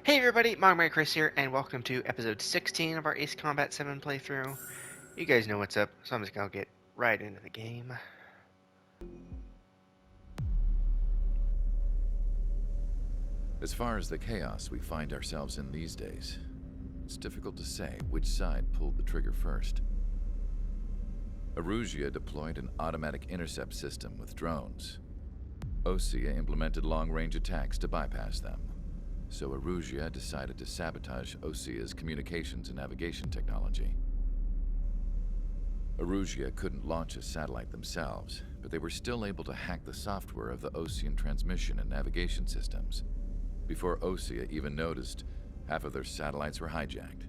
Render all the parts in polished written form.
Hey everybody, Mogmai Chris here, and welcome to episode 16 of our Ace Combat 7 playthrough. You guys know what's up, so I'm just gonna get right into the game. As far as the chaos we find ourselves in these days, it's difficult to say which side pulled the trigger first. Erusia deployed an automatic intercept system with drones. Osea implemented long-range attacks to bypass them. So Erusia decided to sabotage Osea's communications and navigation technology. Erusia couldn't launch a satellite themselves, but they were still able to hack the software of the Osean transmission and navigation systems. Before Osea even noticed, half of their satellites were hijacked.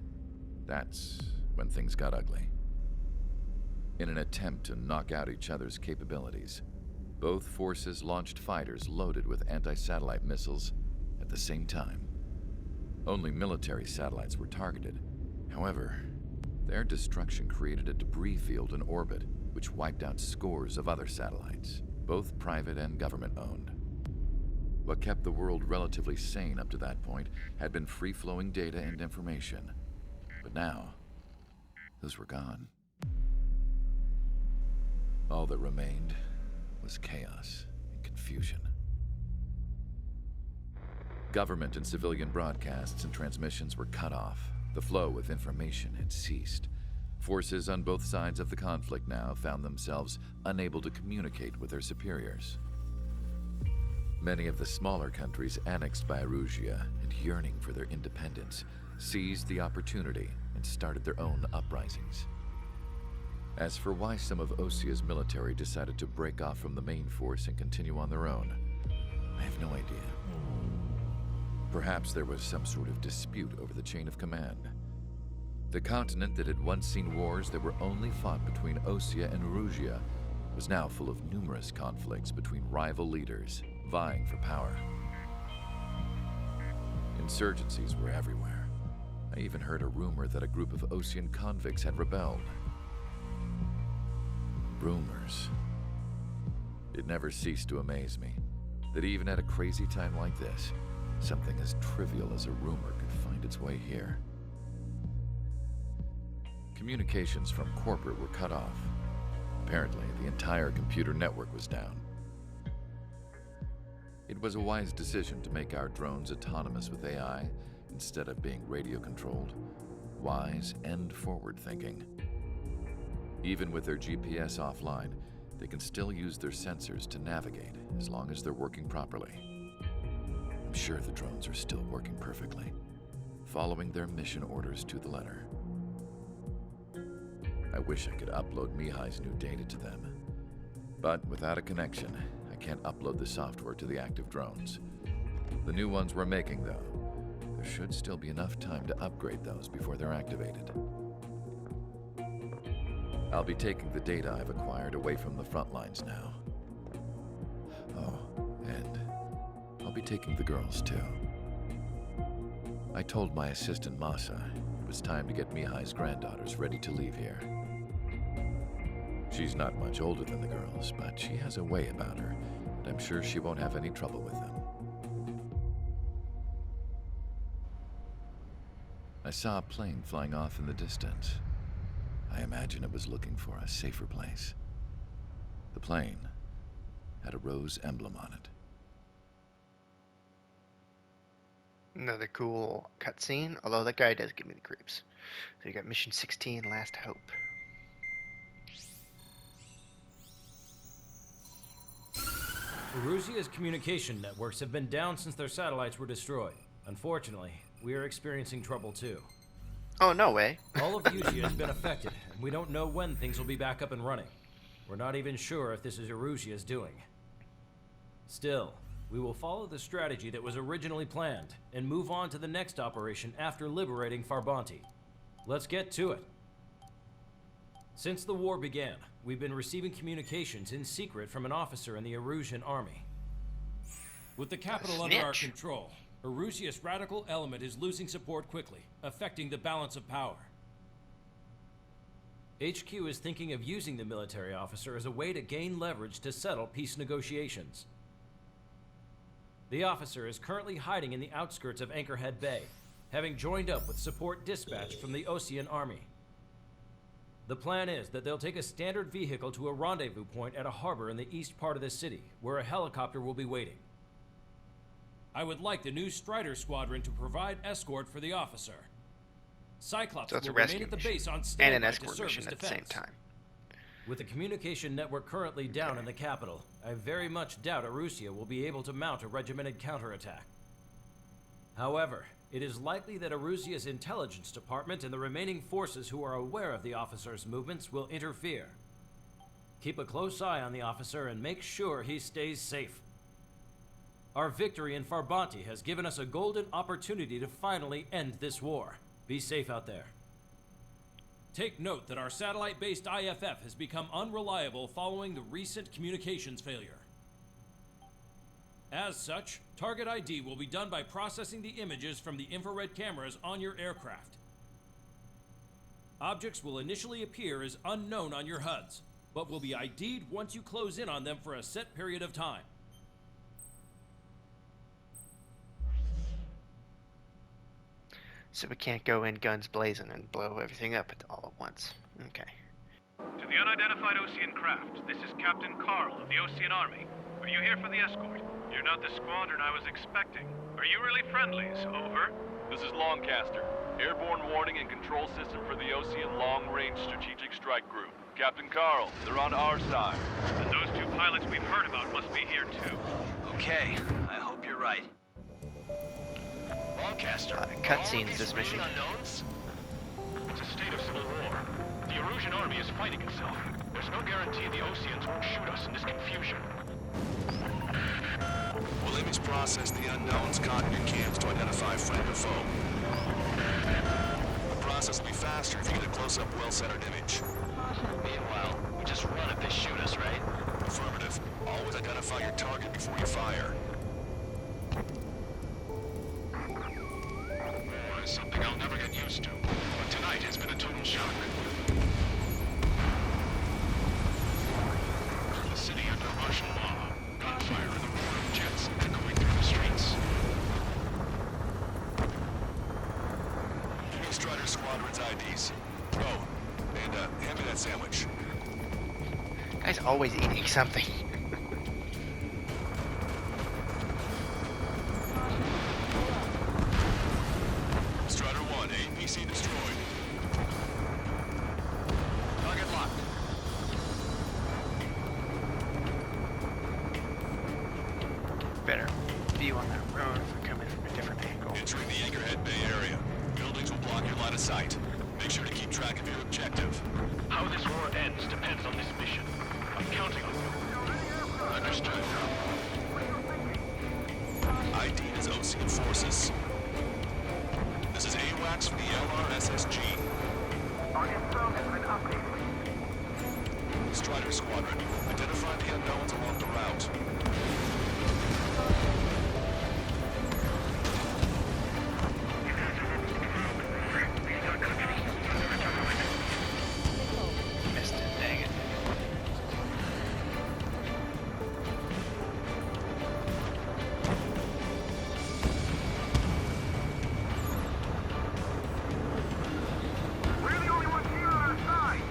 That's when things got ugly. In an attempt to knock out each other's capabilities, both forces launched fighters loaded with anti-satellite missiles at the same time. Only military satellites were targeted. However, their destruction created a debris field in orbit, which wiped out scores of other satellites, both private and government-owned. What kept the world relatively sane up to that point had been free-flowing data and information. But now, those were gone. All that remained was chaos and confusion. Government and civilian broadcasts and transmissions were cut off. The flow of information had ceased. Forces on both sides of the conflict now found themselves unable to communicate with their superiors. Many of the smaller countries annexed by Erusia and yearning for their independence seized the opportunity and started their own uprisings. As for why some of Osea's military decided to break off from the main force and continue on their own, I have no idea. Perhaps there was some sort of dispute over the chain of command. The continent that had once seen wars that were only fought between Osea and Erusia was now full of numerous conflicts between rival leaders vying for power. Insurgencies were everywhere. I even heard a rumor that a group of Osean convicts had rebelled. Rumors. It never ceased to amaze me that even at a crazy time like this, something as trivial as a rumor could find its way here. Communications from corporate were cut off. Apparently, the entire computer network was down. It was a wise decision to make our drones autonomous with AI instead of being radio-controlled. Wise and forward-thinking. Even with their GPS offline, they can still use their sensors to navigate as long as they're working properly. I'm sure the drones are still working perfectly, following their mission orders to the letter. I wish I could upload Mihai's new data to them. But without a connection, I can't upload the software to the active drones. The new ones we're making, though, there should still be enough time to upgrade those before they're activated. I'll be taking the data I've acquired away from the front lines now. Oh, and I'll be taking the girls, too. I told my assistant, Masa, it was time to get Mihai's granddaughters ready to leave here. She's not much older than the girls, but she has a way about her, and I'm sure she won't have any trouble with them. I saw a plane flying off in the distance. I imagine it was looking for a safer place. The plane had a rose emblem on it. Another cool cutscene, although that guy does give me the creeps. So you got Mission 16, Last Hope. Erusia's communication networks have been down since their satellites were destroyed. Unfortunately, we are experiencing trouble too. Oh, no way. All of Usia has been affected, and we don't know when things will be back up and running. We're not even sure if this is Erusia's doing. Still, we will follow the strategy that was originally planned, and move on to the next operation after liberating Farbanti. Let's get to it. Since the war began, we've been receiving communications in secret from an officer in the Erusian army. With the capital under our control, Erusia's radical element is losing support quickly, affecting the balance of power. HQ is thinking of using the military officer as a way to gain leverage to settle peace negotiations. The officer is currently hiding in the outskirts of Anchorhead Bay, having joined up with support dispatch from the Osean Army. The plan is that they'll take a standard vehicle to a rendezvous point at a harbor in the east part of the city, where a helicopter will be waiting. I would like the new Strider Squadron to provide escort for the officer. Cyclops So it's a will remain rescue at the mission base on and standby an to escort serve mission as at the same defense. time. With the communication network currently down in the capital, I very much doubt Arusia will be able to mount a regimented counterattack. However, it is likely that Arusia's intelligence department and the remaining forces who are aware of the officer's movements will interfere. Keep a close eye on the officer and make sure he stays safe. Our victory in Farbanti has given us a golden opportunity to finally end this war. Be safe out there. Take note that our satellite-based IFF has become unreliable following the recent communications failure. As such, target ID will be done by processing the images from the infrared cameras on your aircraft. Objects will initially appear as unknown on your HUDs, but will be ID'd once you close in on them for a set period of time. So we can't go in guns blazing and blow everything up all at once. Okay. To the unidentified Osean craft, this is Captain Carl of the Osean Army. Are you here for the escort? You're not the squadron I was expecting. Are you really friendlies? Over. This is Longcaster. Airborne warning and control system for the Osean Long-Range Strategic Strike Group. Captain Carl, they're on our side. And those two pilots we've heard about must be here too. Okay, I hope you're right. Longcaster, cutscenes this mission. Unknowns? It's a state of civil war. The Erusian army is fighting itself. There's no guarantee the Oseans won't shoot us in this confusion. We'll image process the unknowns caught in your camps to identify friend or foe. The process will be faster if you get a close-up, well-centered image. Meanwhile, we just run if they shoot us, right? Affirmative. Always identify your target before you fire. War is something I'll never get used to, but tonight has been a total shock. The city under martial law, gunfire and the roar of jets echoing through the streets. Give me Strider Squadron's IDs. Oh, and hand me that sandwich. Guy's always eating something. Strider 1, APC destroyed. Target locked. Better view on that road if we're coming from a different angle. Entering the Anchorhead Bay area. Buildings will block your line of sight. Make sure to keep track of your objective. How this war ends depends on this mission. I'm counting on you. Understood. ID is Osean forces. This is AWACS for the LRSSG. Our info has been updated. Strider Squadron, identify the unknowns along the route. Missed it, dang it. We're the only ones here on our side.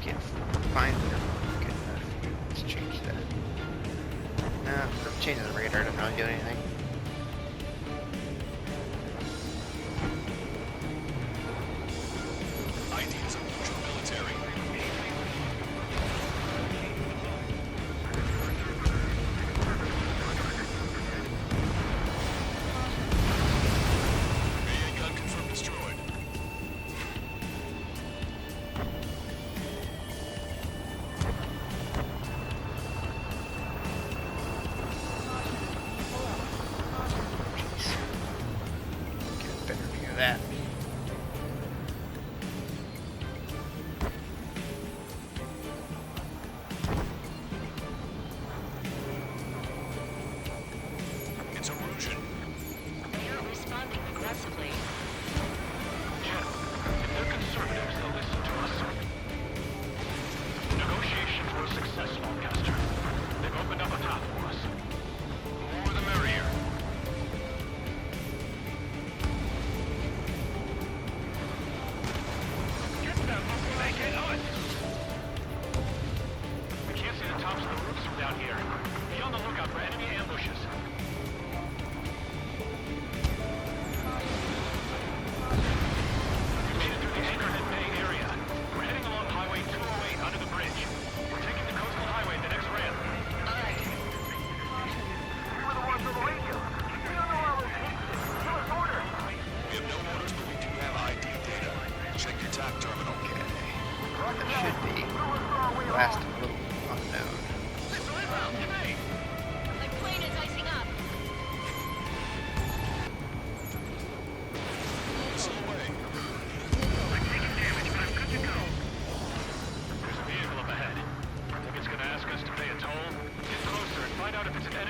Can't find them. Good enough. Let's change that. No, changing the radar doesn't really do anything. ID is a neutral military. AA gun confirmed destroyed.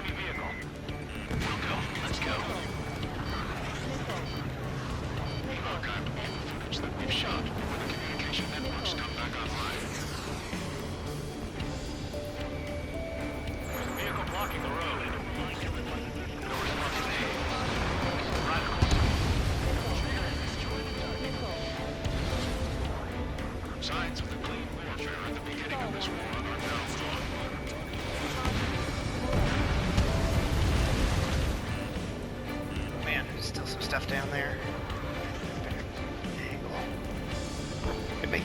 enemy vehicle. We'll go. Let's go. We've archived all the footage that we've shot when the communication networks come back online. There's a vehicle blocking the road. No response to aid. Radicals. Signs of the clean warfare at the beginning of this war are now flawed. Man, there's still some stuff down there. It'd make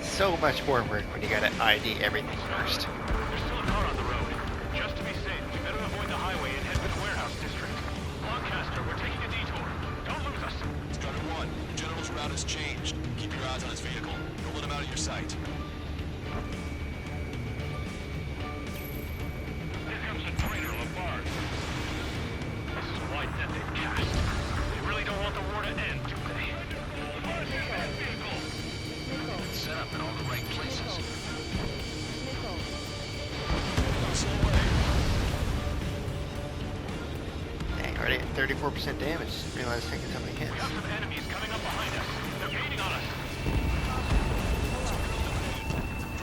so much more work when you gotta ID everything first. There's still a car on the road. Just to be safe, we better avoid the highway and head for the warehouse district. Lancaster, we're taking a detour. Don't lose us. Gunner 1, the general's route has changed. Keep your eyes on his vehicle. Don't let him out of your sight. Here comes the traitor, Labarge. This is a wide net they've cast. They really don't want the war to end, do they? Labarge, that vehicle! It's set up in all the right places. Slow way. Dang, already at 34% damage. Didn't realize taking so many hits. We got some enemies coming up behind us. They're gaining on us.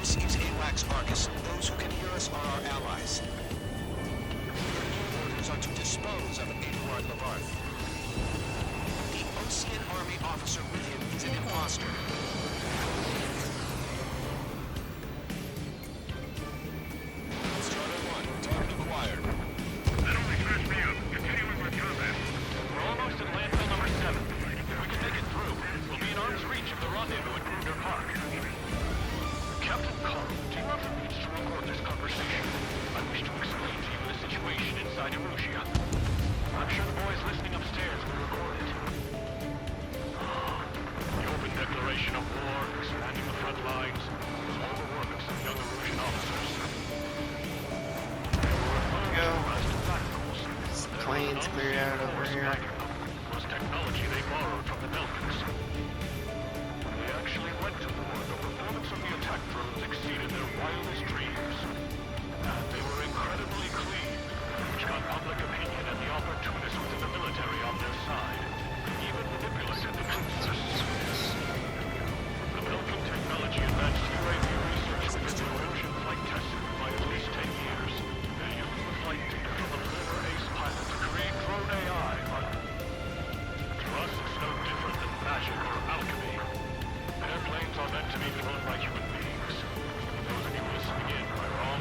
This is AWACS Argus. Those who can hear us are our allies. Your orders are to dispose of Eduard Lavarth. The Ocean Army officer with him is an imposter. Gunner 1, target acquired. That only scratched me up. Continuing with combat. We're almost at landfill number 7. If we can make it through, we'll be in arm's reach of the rendezvous at Gruner Park. Captain Carl, do you have the means to record this conversation? I wish to explain to you the situation inside Erusia. I'm sure the boys listening upstairs will record it. The open declaration of war, expanding the front lines, was all the work of some young Erusian officers. They were opposed Go. to rise to radicals. This There plane's was an cleared out unseen over force here. backing them. It was technology they borrowed from the Belgians. When they actually went to war, the performance of the attack drones exceeded their wildest dreams. And they were incredibly clean, which got public opinion and the opportunists within the military on their side. Even manipulated the process. The Belgian technology advanced UAV research within the Erusian flight test by at least 10 years. They used the flight data from the former ace pilot to create drone AI. To us, it's no different than magic or alchemy. Airplanes are meant to be flown by human beings. Those of you listening in, am I wrong?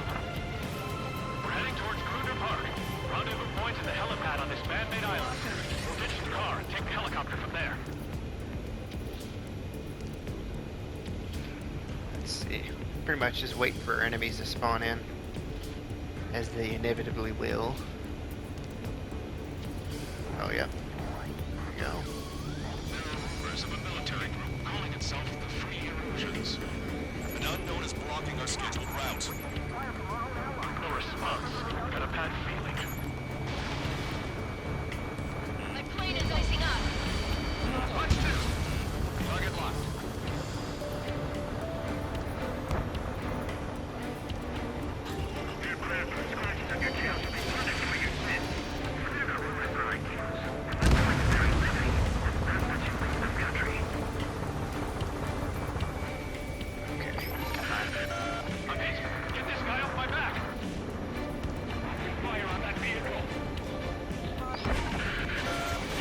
We're heading towards Gruner Park. Rendezvous point at the helipad on this man-made island. We'll ditch the car and take the helicopter from there. Let's see. Pretty much just waiting for enemies to spawn in. As they inevitably will. Oh, yeah. There we go. There are rumors of a military group calling itself the Free Erusians. An unknown is blocking our scheduled route. No response. Got a bad feeling. My plane is icing up. Watch this! Target locked. Aircraft are scratching on your tail to be punished for your sins. They're the rumors that I use. Unnecessary living. That's what you leave the country. Okay. Come on. I'm hit. Get this guy off my back. Fire on that vehicle.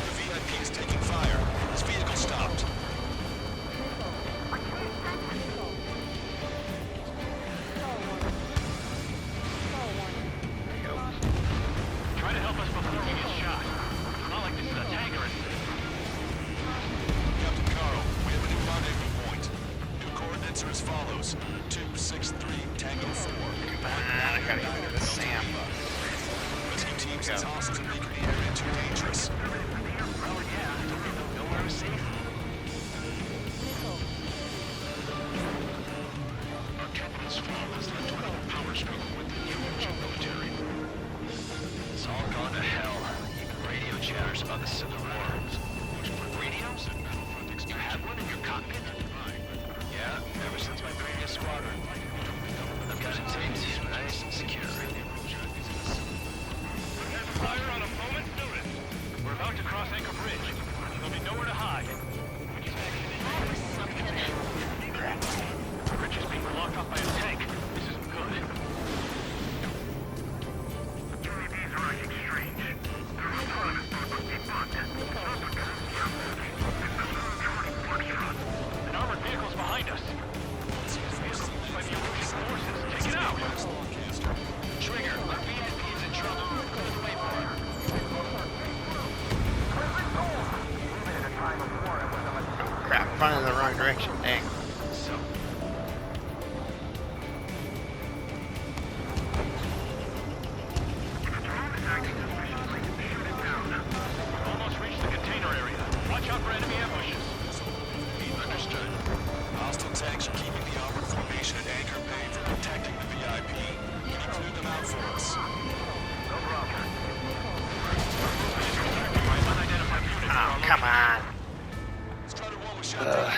The VIP is taking fire. His vehicle stopped. There you go. Try to help us before we get shot. It's not like this is a tank or anything. Captain Carl, we have a new rendezvous point. New coordinates are as follows. 263 Tango 4. I gotta get rid of this Sam. Rescue team says hostiles are making the area too dangerous. Well, yeah. Don't they know nowhere is safe? Our captain's fall has led to another power struggle with the Erusian military. It's all gone to hell. Even radio chatters about the Civil War. Radios? You have one in your cockpit? Yeah, ever since my previous squadron. I've got it taped, nice and secure. running in the wrong direction. Dang. So, Almost reached the container area. Watch out for enemy ambushes. Understood. Hostile tanks are keeping the armored formation at Anchor Bay for protecting the VIP. Can you clear them out for us? Oh, come on. Strider 1 was shot down.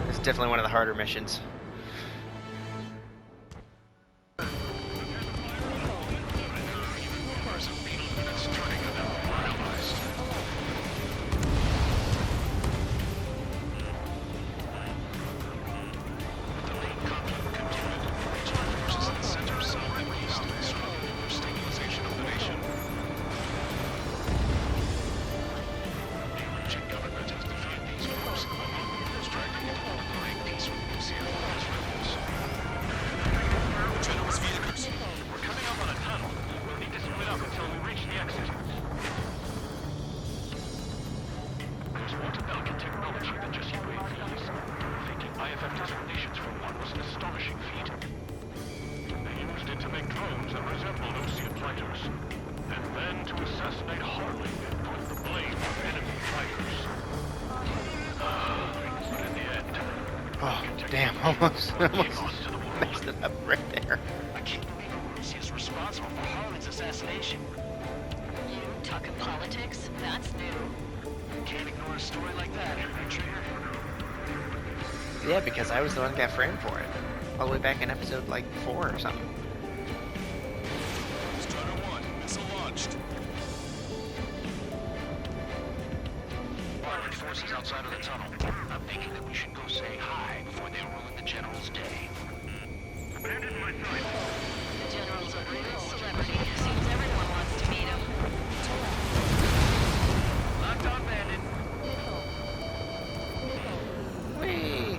This is definitely one of the harder missions. General's vehicles. We're coming up on a tunnel. We'll need to split up until we reach the exit. There's more to Belgian technology than just UAVs. Thinking IFF designations for one was an astonishing feat. They used it to make drones that resembled Osean fighters. And then to assassinate Harley and put the blame on enemy fighters. But in the end, Oh, damn. Almost messed it up right there. I can't believe Russia's responsible for Harley's assassination. You talking politics? That's new. Can't ignore a story like that, right, Trigger? Yeah, because I was the one that got framed for it. All the way back in episode, like, 4 or something. Strider 1, missile launched. Armored forces outside of the tunnel. I'm thinking that we should go say hi before they ruin the General's day. Abandon my sight. The general's a real celebrity. Seems everyone wants to meet him. Locked on bandit. Whee!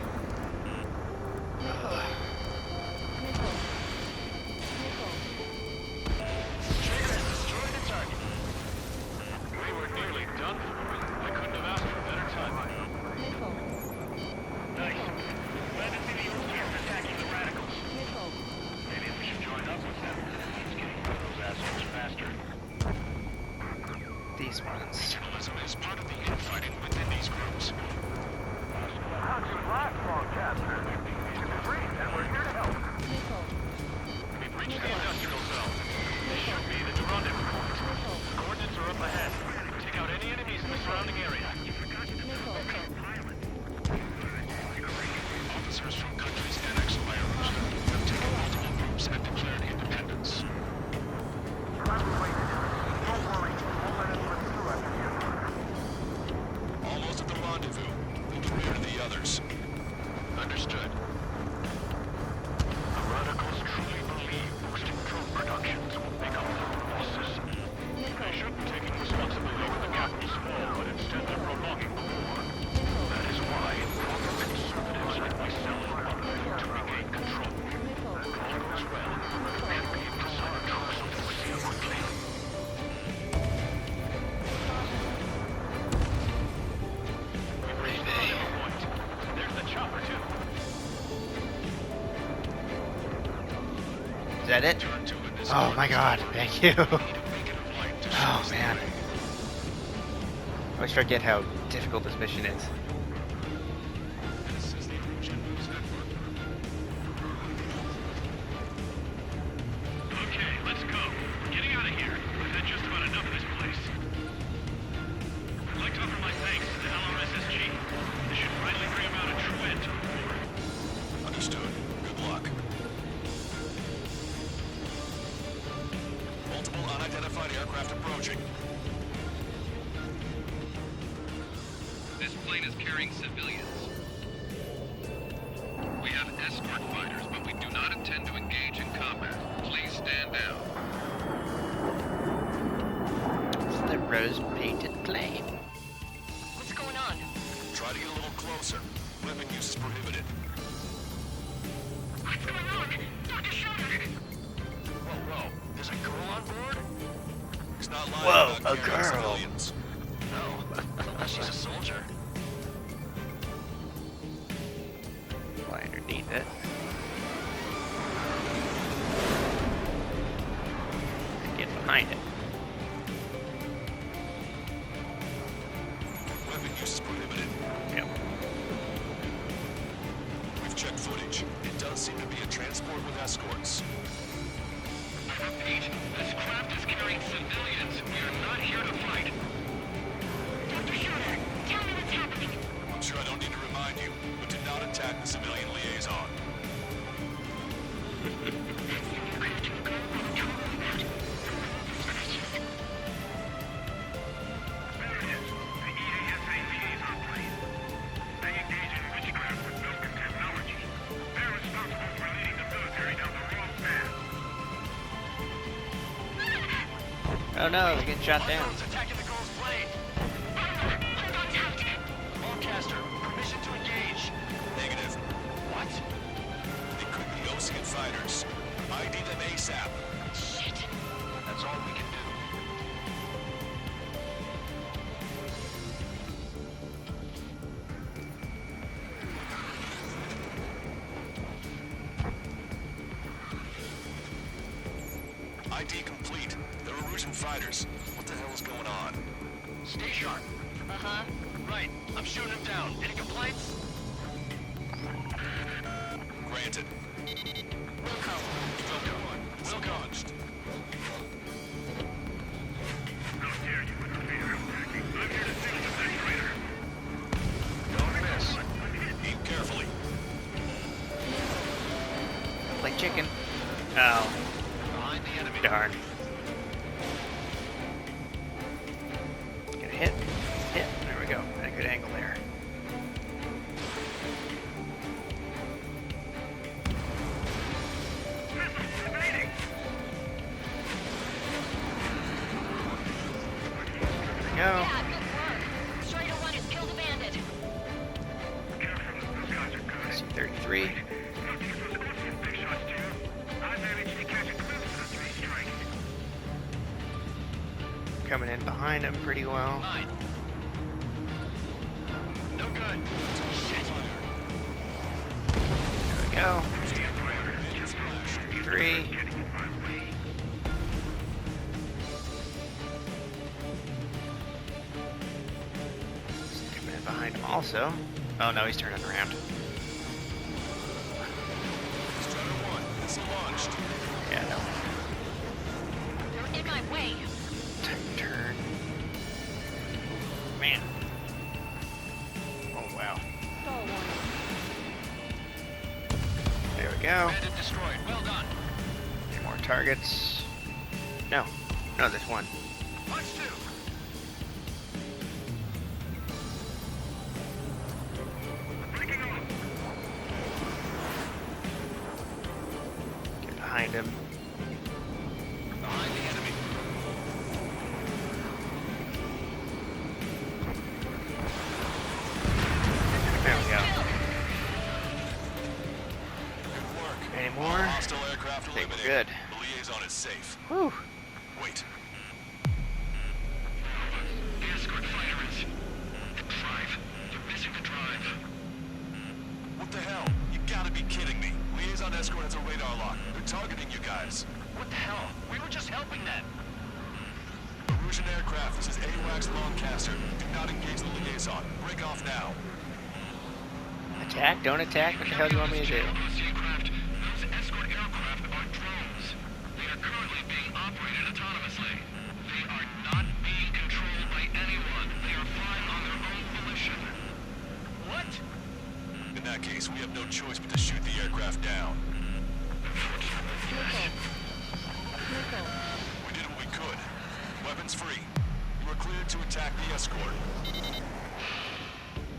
Trigger has destroyed the target. we were nearly done for. I couldn't have asked for better timing. Nice. Glad to see the Oseans attacking the radicals. Maybe we should join up with them. It's getting rid of those assholes faster. These ones. Journalism is part of the infighting within these groups. How'd you last long, Chester? It's free, and we're here to help. We've reached the industrial zone. This should be the rendezvous point. Coordinates are up ahead. Take out any enemies in the surrounding area. Officers from countries annexed by Russia have taken multiple groups and declared independence. Don't worry, we'll let it slip through after you. Almost at the rendezvous. Moving rear to the others. Understood. The radicals truly believe boosting drone productions will make up for losses. They should be taking responsibility for the capital's fall, but instead they're prolonging the war. That is why proper conservatives like myself are looking to regain control. If all goes well, we should be able to start troops on the Osean quickly. We've reached the rendezvous point. There's the chopper, too. Is that it? Turn to it. Oh my god, thank you. Need a beacon of light to show Oh us the man. way. I always forget how difficult this mission is. This is the Erosion News Network. Okay, let's go. We're getting out of here. We've had just about enough of this place. I'd like to offer my thanks to the LRSSG. This should finally bring about a true end to the war. Understood. Good luck. Multiple unidentified aircraft approaching. This plane is carrying civilians. We have escort fighters, but we do not intend to engage in combat. Please stand down. It's the rose-painted plane. What's going on? Try to get a little closer. Weapon use is prohibited. What's going on? Dr. Schroeder! Whoa. There's a girl on board? He's not lying Whoa, about a carrying girl. civilians. No. Unless she's a soldier. underneath it. And get behind it. Weapon use is prohibited. Yep. We've checked footage. It does seem to be a transport with escorts. Agent, this craft is carrying civilians. We are not here to fight. Dr. Schroeder, tell me what's happening. I'm sure I don't need to remind you, but do not attack the civilian liaison. There it is. The EASA liaison plane. They engage in witchcraft with Belkin technology. They're responsible for leading the military down the wrong path. Oh no, they're getting shot down. Drones attacking the girl's plane. Hold on tight. Lancaster, permission to engage. Negative. What? They could be Ocean fighters. ID them ASAP. Shit. That's all we can do. ID complete. They're Erusian fighters. What the hell is going on? Stay sharp. Uh-huh. Right, I'm shooting him down. Any complaints? Granted. Wilco. Wilco. Launched. How dare you interfere? I'm here to deal with that traitor. Don't miss. Aim carefully. Like chicken. Oh, Behind the enemy. darn. Get a hit. Hit. There we go. At a good angle there. Evading. There we go. Yeah, good work. Strider 1 has killed a bandit. Careful, those guys are good. C-33. Not to give those Ocean big shots to you. I managed to catch a glimpse of the three strike. Coming in behind him pretty well. Mine. No good. Shit. There we go. 3. Coming in behind him also. Oh no, he's turning around. Strider 1. Missile launched. Yeah, no. You're in my way. Time to turn. Man. Oh wow. There we go. Bandit destroyed. Well done. Any more targets? No. No, there's one. Punch 2. Breaking off. Get behind him. Behind the enemy. There we go. Good work. Any more? Hostile aircraft I think we're eliminated. good. The liaison is safe. Whew. Wait. The escort fighter is... The drive. They're missing the drive. What the hell? You gotta be kidding me. Liaison escort has a radar lock. They're targeting you guys. What the hell? We were just helping them. Erusian aircraft. This is AWACS Lancaster. Do not engage the liaison. Break off now. Attack? Don't attack? What the hell do you want me to do? Ocean craft. Those escort aircraft are drones. They are currently being operated autonomously. They are not being controlled by anyone. They are flying on their own volition. What? In that case, we have no choice but to shoot the aircraft down. We did what we could. Weapons free. You are cleared to attack the escort.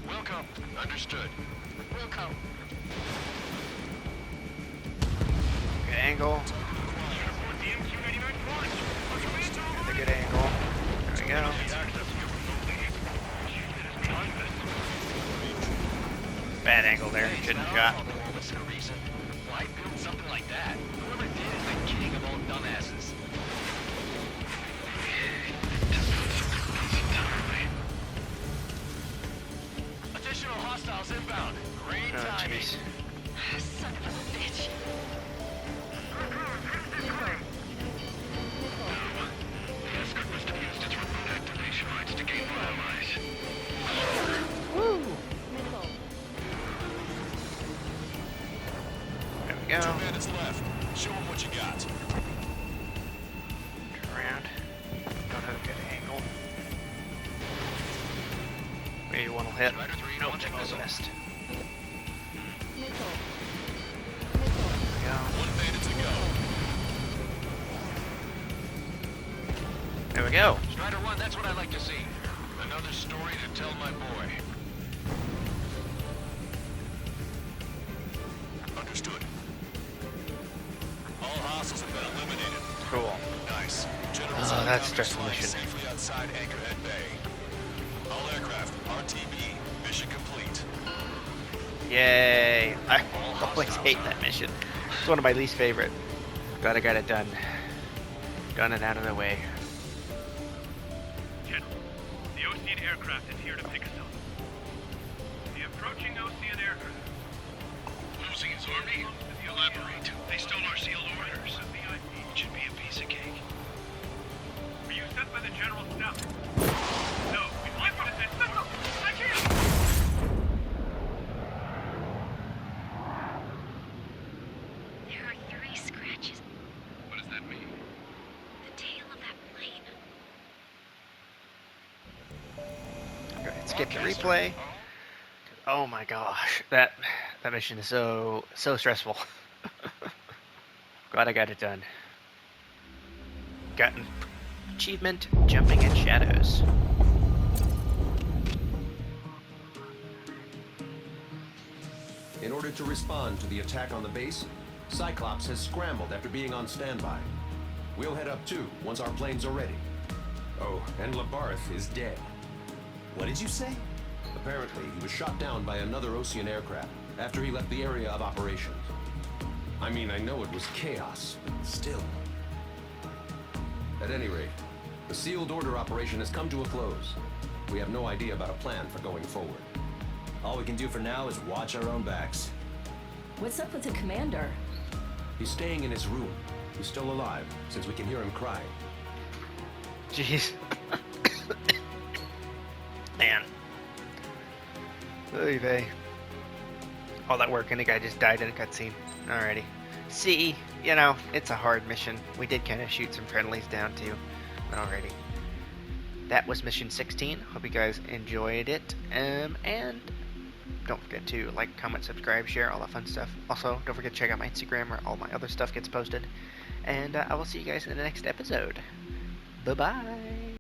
Wilco. Understood. Wilco. Good angle. Another good angle. There we go. Bad angle there. Shouldn't have shot. Why build something like that? Whoever did is the king of all dumbasses. Additional hostiles inbound. Great Oh, timing. jeez. hit. Strider 3, Nope, launching almost missile. missed. Missile. There we go. One bandit to go. There we go. Strider 1, that's what I like to see. Another story to tell my boy. Understood. All hostiles have been eliminated. Cool. Nice. General's Oh, that's helicopters stressful flying mission. safely outside Anchorhead Bay. All aircraft, RTB, mission complete. Yay! I always hate that mission. It's one of my least favorite. Glad I got it done. Done and out of the way. General, the Ocean aircraft is here to pick us up. The approaching Ocean aircraft. Losing his army? Elaborate. They stole our sealed orders. It should be a piece of cake. Were you sent by the General's staff? No, we want you to send someone. I can't! There are 3 scratches. What does that mean? The tail of that plane. Go ahead, skip the replay. Oh my gosh, that mission is so stressful. Glad I got it done. Gotten achievement, jumping in shadows. In order to respond to the attack on the base, Cyclops has scrambled after being on standby. We'll head up too, once our planes are ready. Oh, and Labarth is dead. What did you say? Apparently, he was shot down by another Ocean aircraft after he left the area of operations. I mean, I know it was chaos, but still. At any rate, the sealed order operation has come to a close. We have no idea about a plan for going forward. All we can do for now is watch our own backs. What's up with the commander? He's staying in his room. He's still alive, since we can hear him cry. Jeez. Man. Oy vey. All that work and the guy just died in a cutscene. Alrighty. See, you know, it's a hard mission. We did kind of shoot some friendlies down too. Alrighty. That was mission 16. Hope you guys enjoyed it. And don't forget to like, comment, subscribe, share, all that fun stuff. Also, don't forget to check out my Instagram where all my other stuff gets posted. And I will see you guys in the next episode. Bye-bye.